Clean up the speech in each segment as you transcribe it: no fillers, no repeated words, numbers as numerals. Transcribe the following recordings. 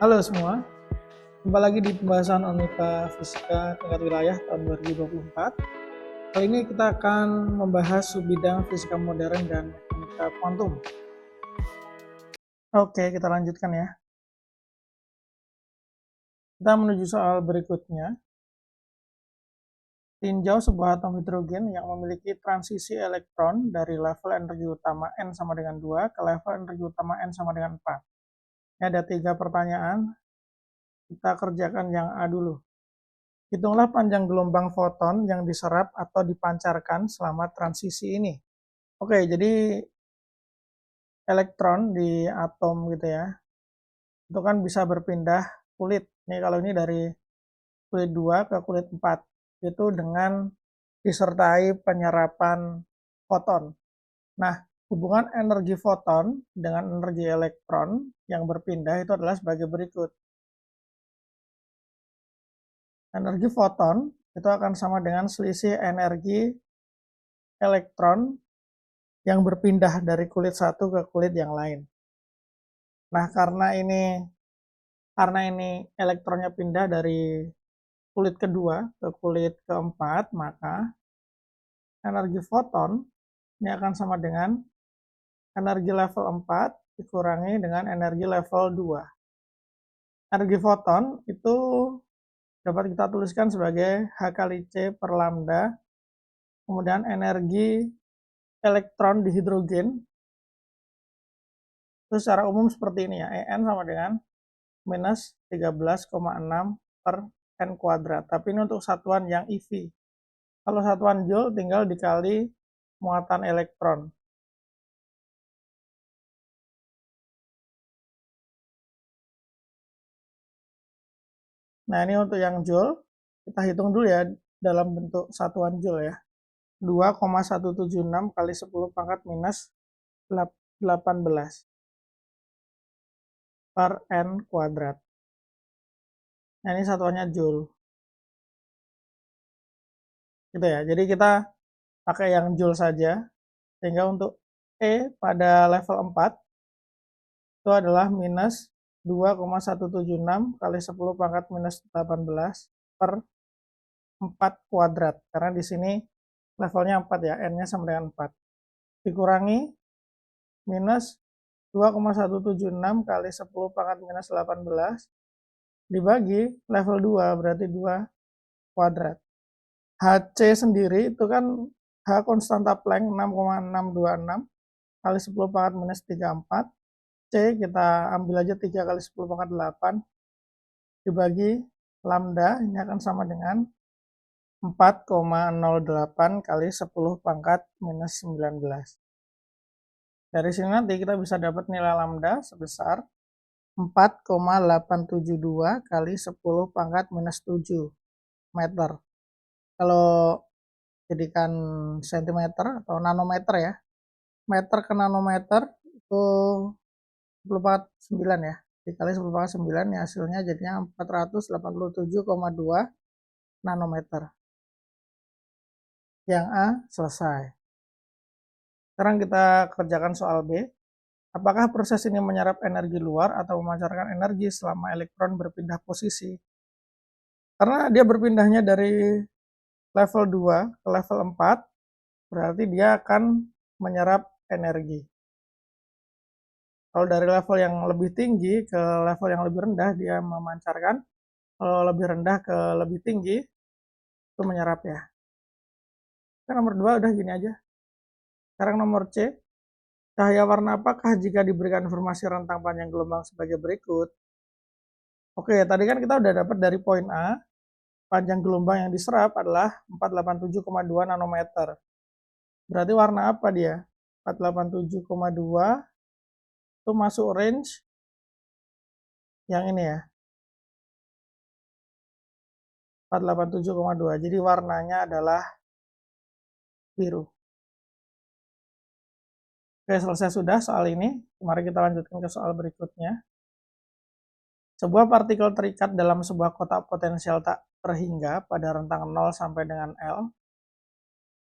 Halo semua, jumpa lagi di pembahasan Unita Fisika tingkat wilayah tahun 2024. Kali ini kita akan membahas subbidang fisika modern dan mekanika kuantum. Oke, kita lanjutkan ya. Kita menuju soal berikutnya. Tinjau sebuah atom hidrogen yang memiliki transisi elektron dari level energi utama N sama dengan 2 ke level energi utama N sama dengan 4. Ini ada 3 pertanyaan. Kita kerjakan yang A dulu. Hitunglah panjang gelombang foton yang diserap atau dipancarkan selama transisi ini. Oke, jadi elektron di atom gitu ya, itu kan bisa berpindah kulit. Nih kalau ini dari kulit 2 ke kulit 4, itu dengan disertai penyerapan foton. Nah, hubungan energi foton dengan energi elektron yang berpindah itu adalah sebagai berikut. Energi foton itu akan sama dengan selisih energi elektron yang berpindah dari kulit satu ke kulit yang lain. Nah, karena ini elektronnya pindah dari kulit kedua ke kulit keempat, maka energi foton ini akan sama dengan energi level 4 dikurangi dengan energi level 2. Energi foton itu dapat kita tuliskan sebagai H kali C per lambda. Kemudian energi elektron di hidrogen itu secara umum seperti ini ya, En sama dengan minus 13,6 per N kuadrat. Tapi ini untuk satuan yang eV. Kalau satuan Joule tinggal dikali muatan elektron. Nah, ini untuk yang Joule, kita hitung dulu ya dalam bentuk satuan Joule ya. 2,176 kali 10 pangkat minus 18 per N kuadrat. Nah, ini satuannya Joule. Gitu ya. Jadi kita pakai yang Joule saja. Sehingga untuk E pada level 4 itu adalah minus 2,176 kali 10 pangkat minus 18 per 4 kuadrat. Karena di sini levelnya 4 ya, N-nya sama dengan 4. Dikurangi minus 2,176 kali 10 pangkat minus 18 dibagi level 2, berarti 2 kuadrat. HC sendiri itu kan H konstanta Planck 6,626 kali 10 pangkat minus 34. C kita ambil aja 3 kali 10 pangkat 8 dibagi lambda, ini akan sama dengan 4,08 kali 10 pangkat minus 19. Dari sini nanti kita bisa dapat nilai lambda sebesar 4,872 kali 10 pangkat minus 7 meter. Kalau jadikan sentimeter atau nanometer ya, meter ke nanometer itu 10 pangkat 9 ya, dikali 10 pangkat 9 ya, hasilnya jadinya 487,2 nanometer. Yang A selesai. Sekarang kita kerjakan soal B. Apakah proses ini menyerap energi luar atau memancarkan energi selama elektron berpindah posisi? Karena dia berpindahnya dari level 2 ke level 4, berarti dia akan menyerap energi. Kalau dari level yang lebih tinggi ke level yang lebih rendah, dia memancarkan. Kalau lebih rendah ke lebih tinggi, itu menyerap ya. Kan nomor 2 udah gini aja. Sekarang nomor C. Cahaya warna apakah jika diberikan informasi rentang panjang gelombang sebagai berikut? Oke, tadi kan kita udah dapat dari poin A, panjang gelombang yang diserap adalah 487,2 nanometer. Berarti warna apa dia? 487,2 itu masuk range yang ini ya. 487,2. Jadi warnanya adalah biru. Oke, selesai sudah soal ini. Mari kita lanjutkan ke soal berikutnya. Sebuah partikel terikat dalam sebuah kotak potensial tak terhingga pada rentang 0 sampai dengan L.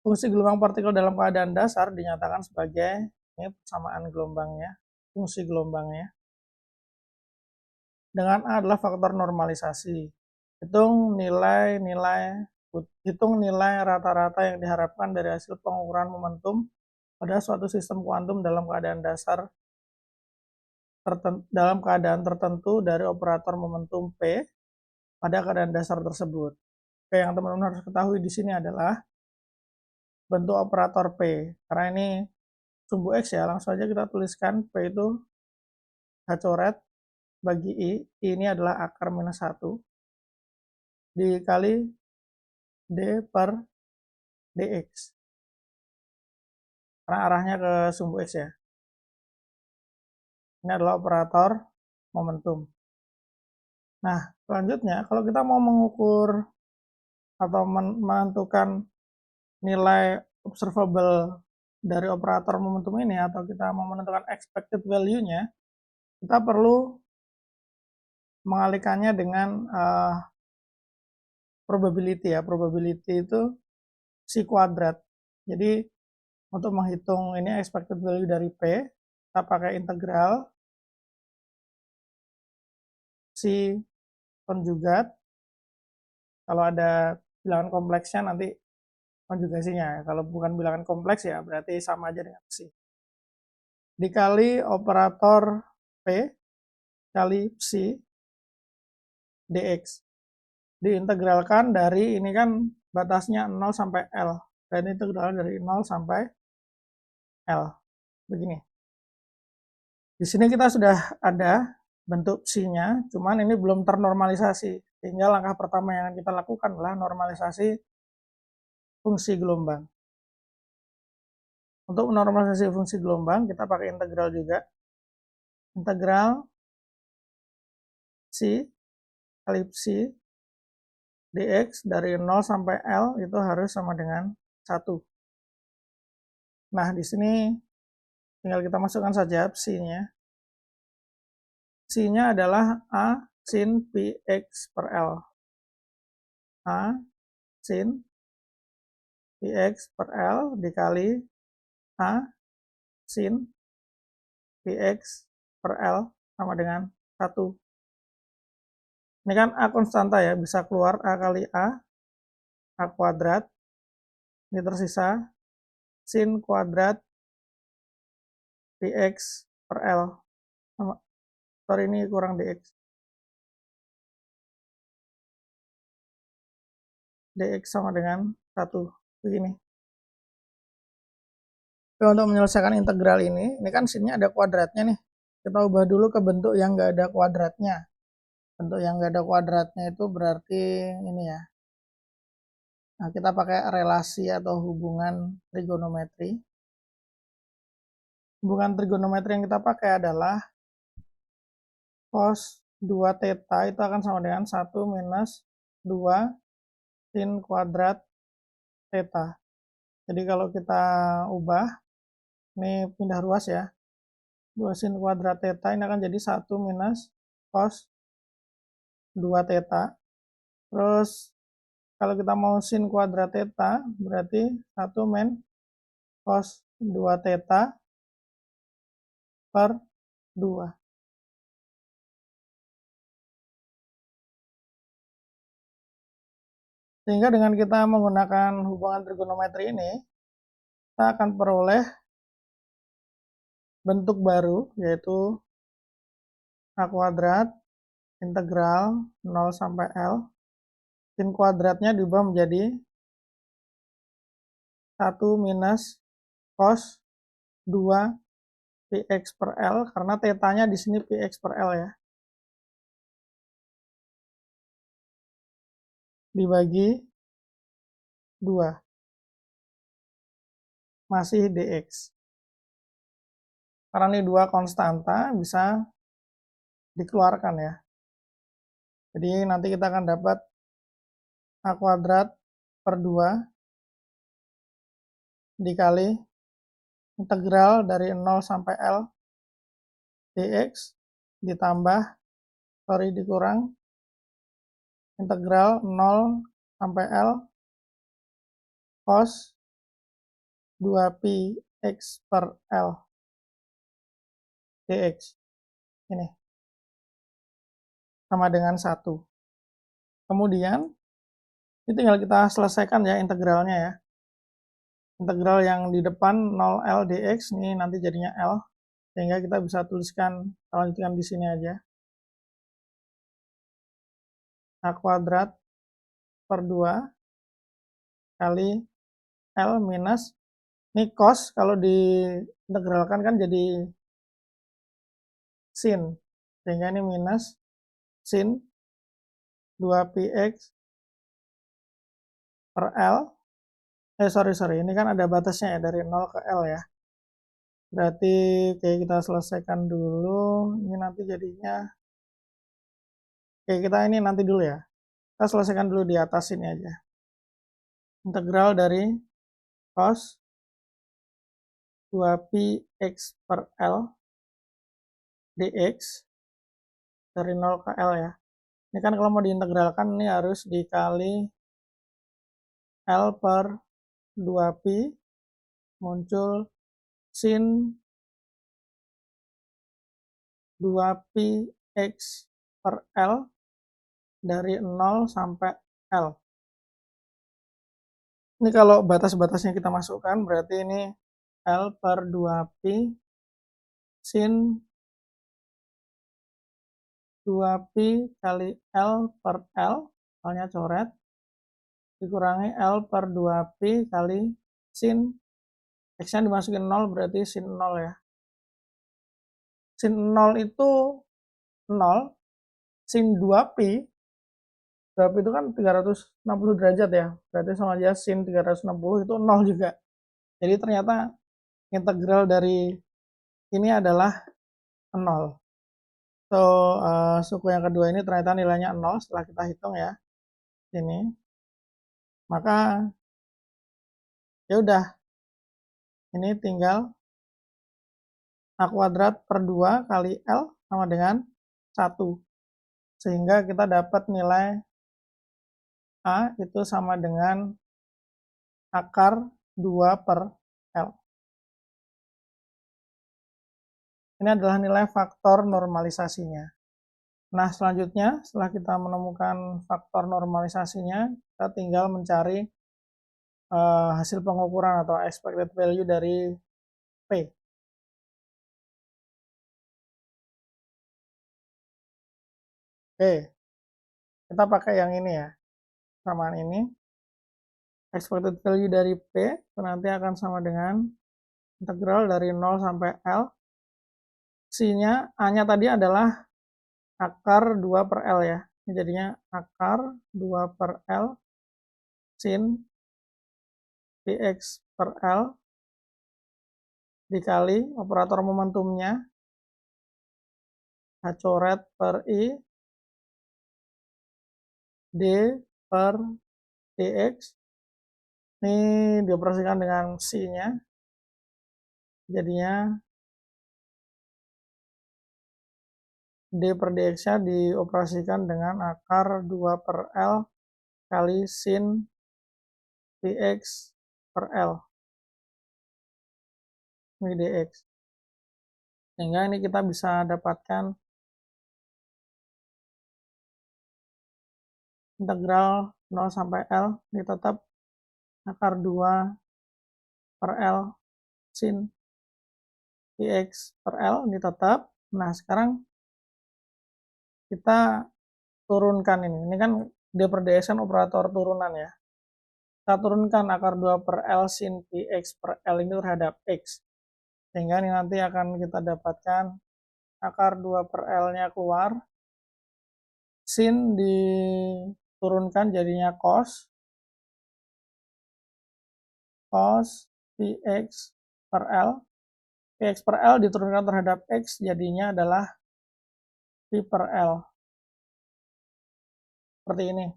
Fungsi gelombang partikel dalam keadaan dasar dinyatakan sebagai, ini persamaan gelombangnya, fungsi gelombangnya. dengan A adalah faktor normalisasi. Hitung nilai rata-rata yang diharapkan dari hasil pengukuran momentum pada suatu sistem kuantum dalam keadaan tertentu dari operator momentum P pada keadaan dasar tersebut. Oke, yang teman-teman harus ketahui di sini adalah bentuk operator P. Karena ini sumbu X ya, langsung aja kita tuliskan P itu H coret bagi I ini adalah akar minus 1 dikali D per dx. Karena arahnya ke sumbu X ya. Ini adalah operator momentum. Nah, selanjutnya kalau kita mau mengukur atau menentukan nilai observable dari operator momentum ini, atau kita mau menentukan expected value-nya, kita perlu mengalihkannya dengan probability ya. Probability itu psi kuadrat. Jadi untuk menghitung ini expected value dari P, kita pakai integral psi konjugat. Kalau ada bilangan kompleksnya nanti konjugasinya. Kalau bukan bilangan kompleks ya berarti sama aja dengan psi. Dikali operator P kali psi dx. Diintegralkan dari ini kan batasnya 0 sampai L. Dan integral dari 0 sampai L. Begini. Di sini kita sudah ada bentuk psi-nya, cuman ini belum ternormalisasi. Sehingga langkah pertama yang kita lakukan adalah normalisasi fungsi gelombang. Untuk normalisasi fungsi gelombang, kita pakai integral juga. Integral psi kali psi dx dari 0 sampai L itu harus sama dengan 1. Nah, di sini tinggal kita masukkan saja psi-nya. Psi-nya adalah A sin Px per L. A sin Px per L dikali A sin Px per L sama dengan 1. Ini kan A konstanta ya, bisa keluar A kali A kuadrat. Ini tersisa sin kuadrat Px per L. Sorry, ini kurang dx. Dx sama dengan 1. Begini. Oke, untuk menyelesaikan integral ini kan sinnya ada kuadratnya nih. Kita ubah dulu ke bentuk yang nggak ada kuadratnya. Bentuk yang nggak ada kuadratnya itu berarti ini ya. Nah, kita pakai relasi atau hubungan trigonometri. Hubungan trigonometri yang kita pakai adalah cos 2 theta itu akan sama dengan 1 minus 2 sin kuadrat theta. Jadi kalau kita ubah, ini pindah ruas ya, 2 sin kuadrat theta ini akan jadi 1 minus cos 2 theta. Terus kalau kita mau sin kuadrat theta, berarti 1 min cos 2 theta per 2. Sehingga dengan kita menggunakan hubungan trigonometri ini, kita akan peroleh bentuk baru, yaitu A kuadrat integral 0 sampai L. Sin kuadratnya diubah menjadi 1 minus cos 2 Px per L, karena tetanya di sini Px per L ya. Dibagi 2. Masih dx. Karena ini 2 konstanta, bisa dikeluarkan ya. Jadi nanti kita akan dapat A kuadrat per 2 dikali integral dari 0 sampai L dx ditambah, dikurang, integral 0 sampai L cos 2pi x per L dx. Ini. sama dengan 1. Kemudian, ini tinggal kita selesaikan ya integralnya ya. Integral yang di depan 0L dx, ini nanti jadinya L. Sehingga kita bisa tuliskan, lanjutkan di sini aja. A kuadrat per 2 kali L minus, ini cos, kalau diintegralkan kan jadi sin. Sehingga ini minus sin 2px per L. Sorry, ini kan ada batasnya ya, dari 0 ke L ya. Berarti kayak kita selesaikan dulu, ini nanti jadinya, kayak kita ini nanti dulu ya. Kita selesaikan dulu di atas ini aja. Integral dari cos 2px per L dx dari 0 ke L ya. Ini kan kalau mau diintegralkan ini harus dikali L per 2pi, muncul sin 2pi x per L dari 0 sampai L. Ini kalau batas-batasnya kita masukkan, berarti ini L per 2pi sin 2pi kali L per L, L-nya coret, dikurangi L per 2pi kali sin, X-nya dimasukin 0 berarti sin 0 ya. Sin 0 itu 0, sin 2pi, 2pi itu kan 360 derajat ya, berarti sama aja sin 360 itu 0 juga. Jadi ternyata integral dari ini adalah 0. So, suku yang kedua ini ternyata nilainya 0 setelah kita hitung ya. Ini. Maka ya udah. Ini tinggal A kuadrat per 2 kali L sama dengan 1. Sehingga kita dapat nilai A itu sama dengan akar 2 per L. Ini adalah nilai faktor normalisasinya. Nah, selanjutnya setelah kita menemukan faktor normalisasinya, kita tinggal mencari hasil pengukuran atau expected value dari P. Oke, kita pakai yang ini ya, samaan ini. Expected value dari P itu nanti akan sama dengan integral dari 0 sampai L. C-nya, A-nya tadi adalah akar 2 per L ya. Ini jadinya akar 2 per L sin px per L dikali operator momentumnya H coret per I D per dx. Ini dioperasikan dengan C-nya. Jadinya D per dx-nya dioperasikan dengan akar 2 per L kali sin px per L. Ini dx. Sehingga ini kita bisa dapatkan integral 0 sampai L, ini tetap akar 2 per L sin px per L, ini tetap. Nah, sekarang kita turunkan ini kan D per dx kan operator turunan ya. Kita turunkan akar 2 per L sin px per L ini terhadap X. Sehingga ini nanti akan kita dapatkan akar 2 per L-nya keluar. Sin diturunkan jadinya cos px per L. Px per L diturunkan terhadap X jadinya adalah pi per L. Seperti ini.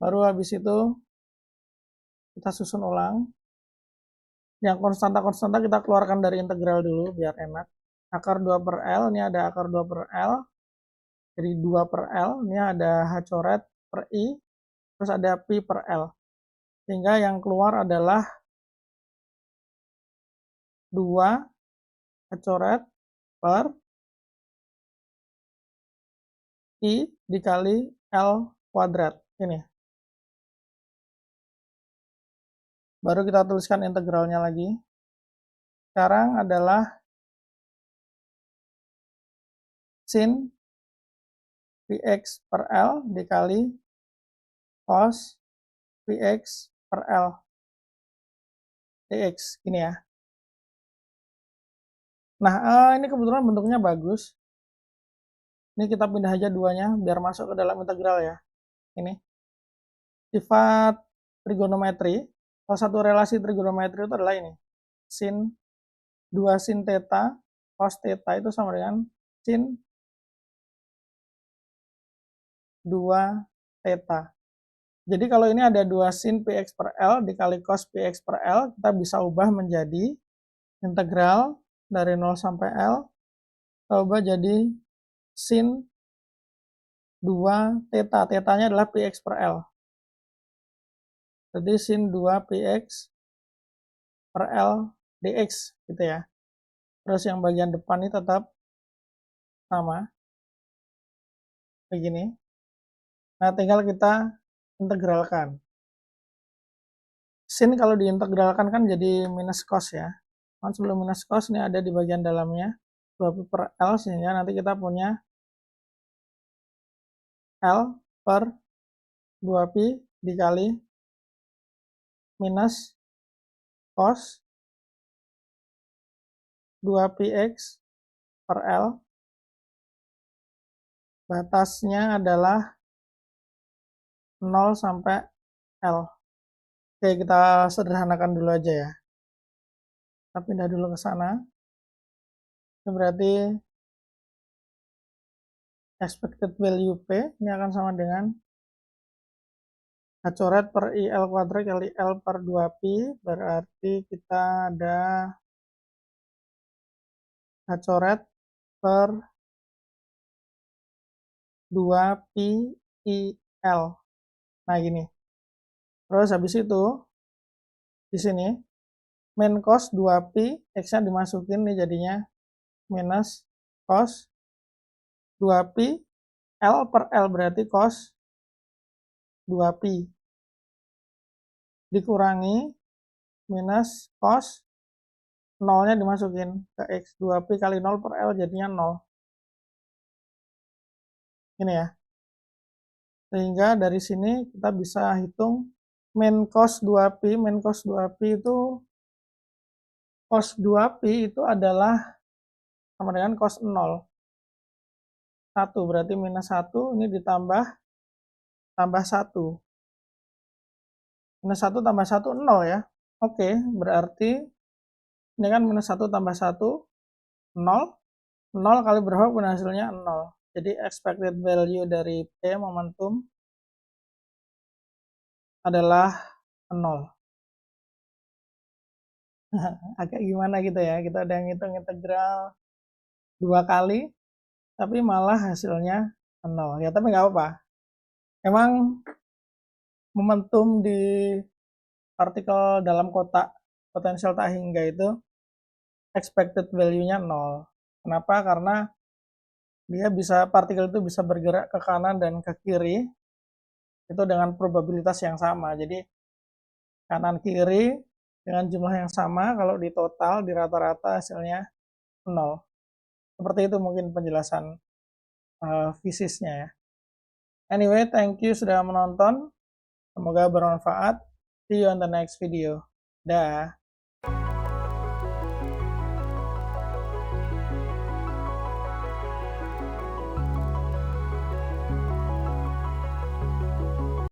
Baru habis itu kita susun ulang. Yang konstanta-konstanta kita keluarkan dari integral dulu biar enak. Akar 2 per L, ini ada akar 2 per L. Jadi 2 per L, ini ada H coret per I, terus ada pi per L. Sehingga yang keluar adalah 2 H coret per I dikali L kuadrat. Ini. Baru kita tuliskan integralnya lagi. Sekarang adalah sin Px per L dikali cos Px per L dx. Gini ya. Nah, ini kebetulan bentuknya bagus. Ini kita pindah aja duanya biar masuk ke dalam integral ya. Ini. Sifat trigonometri, salah satu relasi trigonometri itu adalah ini. Sin 2 sin theta cos theta itu sama dengan sin 2 theta. Jadi kalau ini ada 2 sin Px per L dikali cos Px per L, kita bisa ubah menjadi integral dari 0 sampai L, kita ubah jadi sin 2 theta. Tetanya adalah Px per L. Jadi sin 2 Px per L dx gitu ya. Terus yang bagian depan ini tetap sama. Begini. Nah, tinggal kita integralkan. Sin kalau diintegralkan kan jadi minus cos ya. Kan sebelum minus cos ini ada di bagian dalamnya 2pi per L, sehingga nanti kita punya L per 2pi dikali minus cos 2px per L. Batasnya adalah 0 sampai L. Oke, kita sederhanakan dulu aja ya. Kita pindah dulu ke sana. Ini berarti expected value P ini akan sama dengan H coret per IL kuadrat kali L per 2pi. Berarti kita ada H coret per 2pi IL. Nah, gini. Terus habis itu di sini min cos 2pi, x-nya dimasukin nih jadinya minus cos 2pi L per L berarti cos 2pi dikurangi minus cos 0-nya dimasukin ke x, 2pi kali 0 per L jadinya 0. Ini ya. Sehingga dari sini kita bisa hitung min cos 2pi, itu cos 2pi itu adalah sama dengan cos 0. 1 berarti minus 1, ini ditambah 1. Minus 1 tambah 1, 0 ya. Oke, berarti ini kan minus 1 tambah 1, 0. 0 kali berapa pun hasilnya 0. Jadi expected value dari P momentum adalah 0. Agak gimana gitu ya, kita udah ngitung integral 2 kali, tapi malah hasilnya 0. Ya, tapi nggak apa-apa. Emang momentum di partikel dalam kotak potensial tak hingga itu expected value-nya 0. Kenapa? Karena partikel itu bisa bergerak ke kanan dan ke kiri itu dengan probabilitas yang sama. Jadi kanan kiri dengan jumlah yang sama, kalau di total di rata-rata hasilnya 0. Seperti itu mungkin penjelasan fisisnya ya. Anyway, thank you sudah menonton. Semoga bermanfaat. See you on the next video. Dah.